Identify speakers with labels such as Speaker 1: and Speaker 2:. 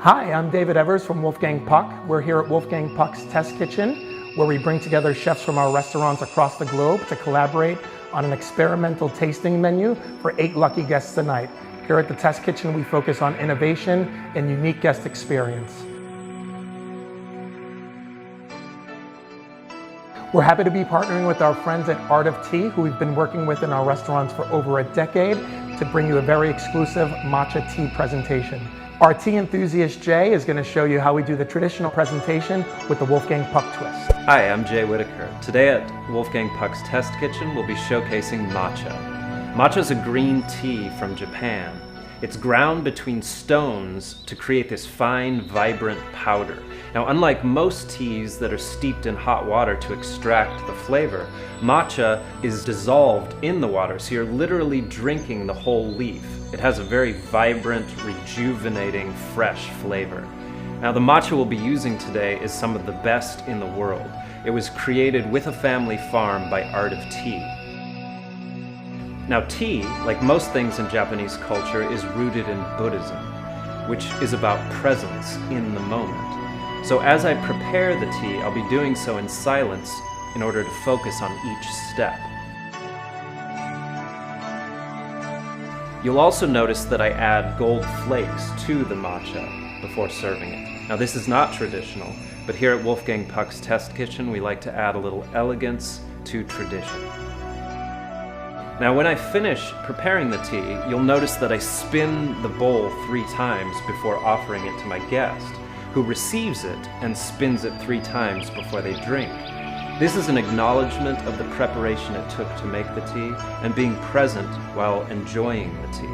Speaker 1: Hi, I'm David Evers from Wolfgang Puck. We're here at Wolfgang Puck's Test Kitchen, where we bring together chefs from our restaurants across the globe to collaborate on an experimental tasting menu for 8 lucky guests tonight. Here at the Test Kitchen, we focus on innovation and unique guest experience. We're happy to be partnering with our friends at Art of Tea, who we've been working with in our restaurants for over a decade, to bring you a very exclusive matcha tea presentation. Our tea enthusiast Jay is going to show you how we do the traditional presentation with the Wolfgang Puck twist.
Speaker 2: Hi, I'm Jay Whitaker. Today at Wolfgang Puck's Test Kitchen, we'll be showcasing matcha. Matcha is a green tea from Japan. It's ground between stones to create this fine, vibrant powder. Now, unlike most teas that are steeped in hot water to extract the flavor, matcha is dissolved in the water, so you're literally drinking the whole leaf. It has a very vibrant, rejuvenating, fresh flavor. Now, the matcha we'll be using today is some of the best in the world. It was created with a family farm by Art of Tea. Now, tea, like most things in Japanese culture, is rooted in Buddhism, which is about presence in the moment. So as I prepare the tea, I'll be doing so in silence in order to focus on each step. You'll also notice that I add gold flakes to the matcha before serving it. Now, this is not traditional, but here at Wolfgang Puck's Test Kitchen, we like to add a little elegance to tradition. Now, when I finish preparing the tea, you'll notice that I spin the bowl 3 times before offering it to my guest, who receives it and spins it 3 times before they drink. This is an acknowledgement of the preparation it took to make the tea and being present while enjoying the tea.